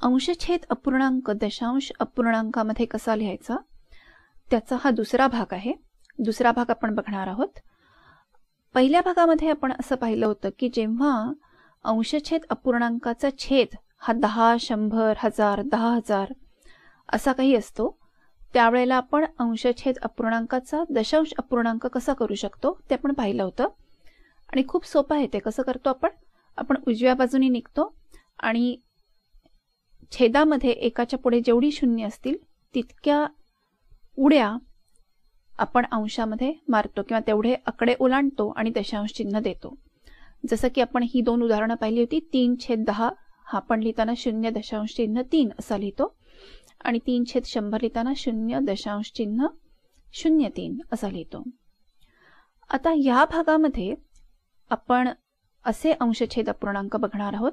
अंशछेद अपूर्णांक दशांश अपूर्णांकामध्ये कसा लिहायचा त्याचा हा दुसरा भाग आहे। दुसरा भाग आपण बघणार आहोत। पहिल्या भागामध्ये आपण असं पाहिलं होतं की जेव्हा अंशछेद अपूर्णांकाचा छेद हा 10, 100, 1000, 10,000 असा काही असतो त्यावेळेला आपण अंशछेद अपूर्णांकाचा दशांश अपूर्णांक कसा करू शकतो ते आपण पाहिलं होतं आणि खूप सोपं आहे ते। कसं करतो आपण उजव्या बाजूने निघतो आणि छेदामध्ये एकाच्या पुढे जेवढी शून्य असतील तितक्या उड्या आपण अंशामध्ये मारतो किंवा तेवढे आकडे ओलांडतो आणि दशांश चिन्ह देतो। जसं की आपण ही दोन उदाहरणं पाहिली होती। 3/10 हा आपण लिहिताना 0.3 असा लिहितो आणि 3/100 लिहिताना 0.03 असा लिहितो। आता या भागामध्ये आपण असे अंशछेद अपूर्णांक बघणार आहोत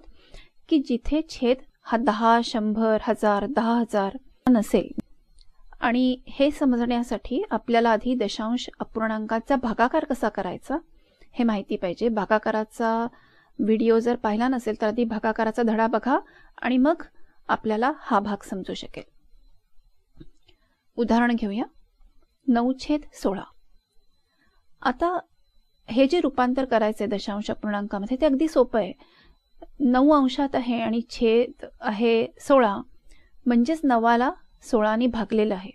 की जिथे छेद हा 10, 100, 1000, 10,000 नसेल आणि हे समजण्यासाठी आपल्याला आधी दशांश अपूर्णांकाचा भागाकार कसा करायचा हे माहिती पाहिजे। भागाकाराचा व्हिडिओ जर पाहिला नसेल तर आधी भागाकाराचा धडा बघा आणि मग आपल्याला हा भाग समजू शकेल। उदाहरण घेऊया 9/16। आता हे जे रूपांतर करायचे दशांश अपूर्णांकामध्ये ते अगदी सोपं आहे। 9 अंशात आहे आणि छेद आहे 16 म्हणजेच 9ला 16 भागलेलं आहे।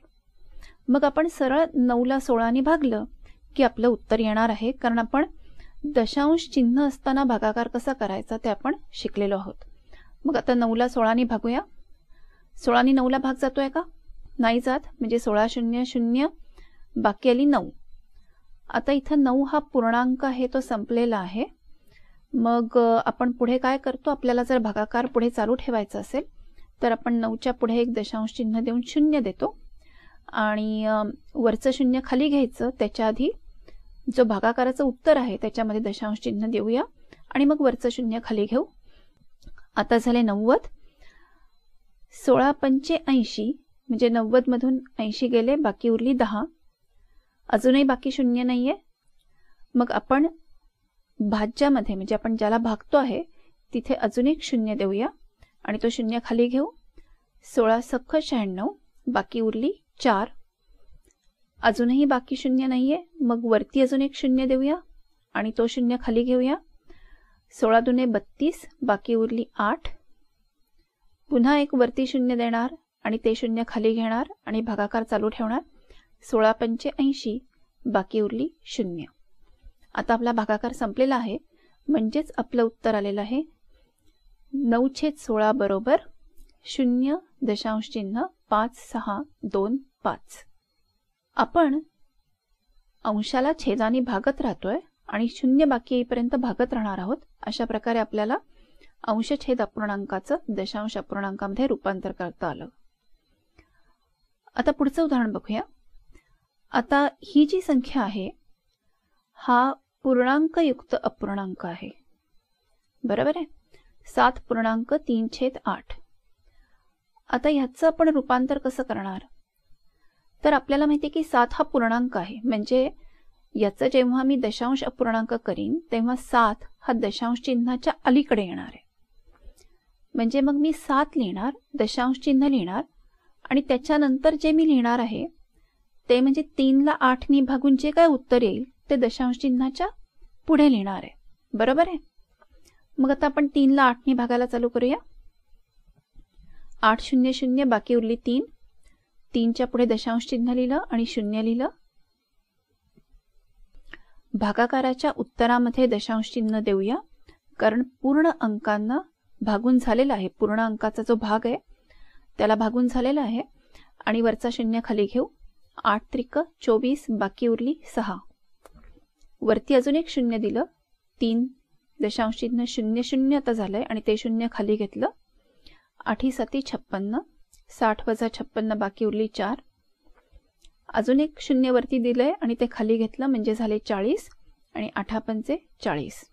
मग आपण सरळ 9ला 16 भागलं की आपलं उत्तर येणार आहे, कारण आपण दशांश चिन्ह असताना भागाकार कसा करायचा ते आपण शिकलेलो आहोत। मग आता 9ला 16 भागूया। 16 9ला भाग जातोय का? नाही जात, म्हणजे 16 0 0 बाकी आली 9। आता इथं 9 हा पूर्णांक आहे तो संपलेला आहे। मग आपण पुढे काय करतो, आपल्याला जर भागाकार पुढे चालू ठेवायचा असेल तर आपण 9च्या पुढे एक दशांश चिन्ह देऊन 0 देतो आणि वरचं 0 खाली घ्यायचं। त्याच्या आधी जो भागाकाराचं उत्तर आहे त्याच्यामध्ये दशांश चिन्ह देऊया आणि मग वरचं 0 खाली घेऊ। आता झाले 90। 16×5 म्हणजे 90 मधून 80 गेले, बाकी उरली 10। अजूनही बाकी 0 नाहीये। मग आपण भाज्यामध्ये म्हणजे आपण ज्याला भागतो आहे तिथे अजून एक 0 देऊया आणि तो 0 खाली घेऊ। 16×96 बाकी उरली 4। अजूनही बाकी 0 नाहीये, मग वरती अजून एक 0 देऊया आणि तो 0 खाली घेऊया। 16×2 32 बाकी उरली 8। पुन्हा एक वरती 0 देणार आणि ते 0 खाली घेणार आणि भागाकार चालू ठेवणार। 16×85 बाकी उरली 0। आता आपला भागाकार संपलेला आहे, म्हणजेच आपलं उत्तर आलेलं आहे 9/16 बरोबर 0.5625। आपण अंशाला छेदाने भागत राहतोय आणि 0 बाकी येईपर्यंत भागत राहणार आहोत। अशा प्रकारे आपल्याला अंशछेद अपूर्णांकाचं दशांश अपूर्णांकामध्ये रूपांतर करता आलं। आता पुढचं उदाहरण बघूया। आता ही जी संख्या आहे हा पूर्णांकयुक्त अपूर्णांक आहे, बरोबर आहे। 7.3/8। आता ह्याचं आपण रूपांतर कसं करणार, तर आपल्याला माहिती आहे की 7 हा पूर्णांक आहे, म्हणजे याचं जेव्हा मी दशांश अपूर्णांक करीन तेव्हा 7 हा दशांश चिन्हाच्या अलीकडे येणार आहे। म्हणजे मग मी 7 लिहिणार, दशांश चिन्ह लिहिणार आणि त्याच्यानंतर जे मी लिहिणार आहे ते म्हणजे 3ला 8 भागून जे काय उत्तर येईल ते दशांश चिन्हाच्या पुढे लिहिणार आहे, बरोबर आहे। मग आता आपण 3ला 8 भागायला चालू करूया। 8 0 0 बाकी उरली 3। 3च्या पुढे दशांश चिन्ह लिहिलं आणि 0 लिहिलं। भागाकाराच्या उत्तरामध्ये दशांश चिन्ह देऊया, कारण पूर्ण अंकांना भागून झालेला आहे। पूर्ण अंकाचा जो भाग आहे त्याला भागून झालेला आहे आणि वरचा 0 खाली घेऊ। 8×3 = 24 बाकी उरली 6। वरती अजून एक 0 दिलं, 3 दशांश चिन्ह 0 0 आता झालंय आणि ते 0 खाली घेतलं। 8×7 = 56। 60 - 56 बाकी उरली 4। अजून एक 0 वरती दिलंय आणि ते खाली घेतलं म्हणजे झाले 40 आणि 8×5 = 40।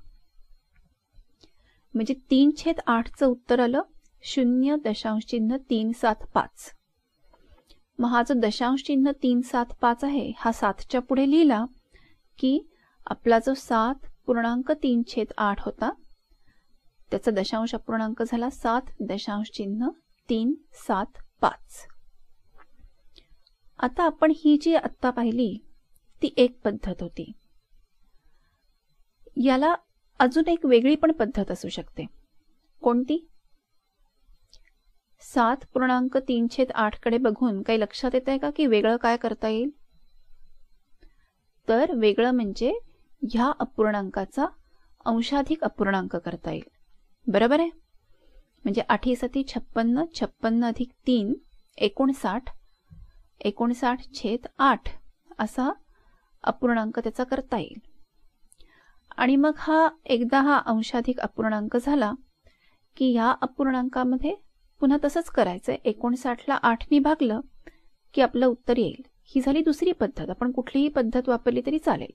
म्हणजे 3/8चं उत्तर आलं 0.375। मग हा जो दशांश चिन्ह 375 आहे हा 7च्या पुढे लिहिला की आपला जो 7.3/8 होता त्याचा दशांश अपूर्णांक झाला 7.375। 3, 7, 5. आता आपण ही जी आत्ता पाहिली ती एक पद्धत होती. याला अजून एक वेगळी पण पद्धत असू शकते. कोणती? 7.3/8 कडे बघून काही लक्षात येतंय का की वेगळं काय करता येईल? तर वेगळं म्हणजे ह्या अपूर्णांकाचा अंशाधिक अपूर्णांक करता येईल. बरोबर आहे? म्हणजे 8 7 56, 56 अधिक 3 59, 59/8 असा अपूर्णांक त्याचा करता येईल. आणि मग एकदा हा अंशाधिक अपूर्णांक झाला की ह्या अपूर्णांकामध्ये पुन्हा तसंच करायचंय. 59ला 8 ने भागलं की आपलं उत्तर येईल. ही झाली दुसरी पद्धत. आपण कुठलीही पद्धत वापरली तरी चालेल.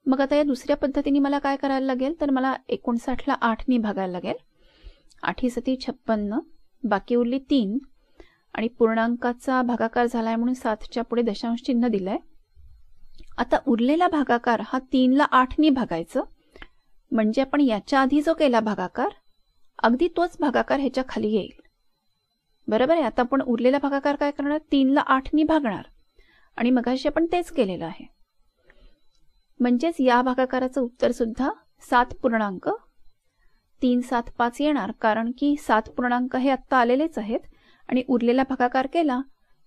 मग आता या दुसऱ्या पद्धतीने मला काय करायला लागेल, तर मला 59ला 8 ने भागायला लागेल. 8 7 56, बाकी उरली 3 आणि पूर्णांकाचा भागाकार झालाय म्हणून 7च्या पुढे दशांश चिन्ह दिलंय. आता उरलेला भागाकार हा 3ला 8 ने भागायचं, म्हणजे आपण याच्या आधी जो केला भागाकार अगदी तोच भागाकार ह्याच्या खाली येईल. बरोबर आहे? आता आपण उरलेला भागाकार काय करणार, 3ला 8 ने भागणार आणि मगाशी आपण तेच केलेलं आहे. म्हणजेच या भागाकाराचं उत्तर सुद्धा 7.375 येणार, कारण की 7 पूर्णांक हे आत्ता आलेलेच आहेत आणि उरलेला भागाकार केला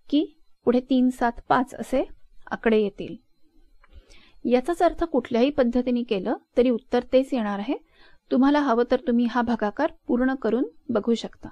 की पुढे 375 असे आकडे येतील. याचाच अर्थ कुठल्याही पद्धतीने केलं तरी उत्तर तेच येणार आहे. तुम्हाला हवं तर तुम्ही हा भागाकार पूर्ण करून बघू शकता.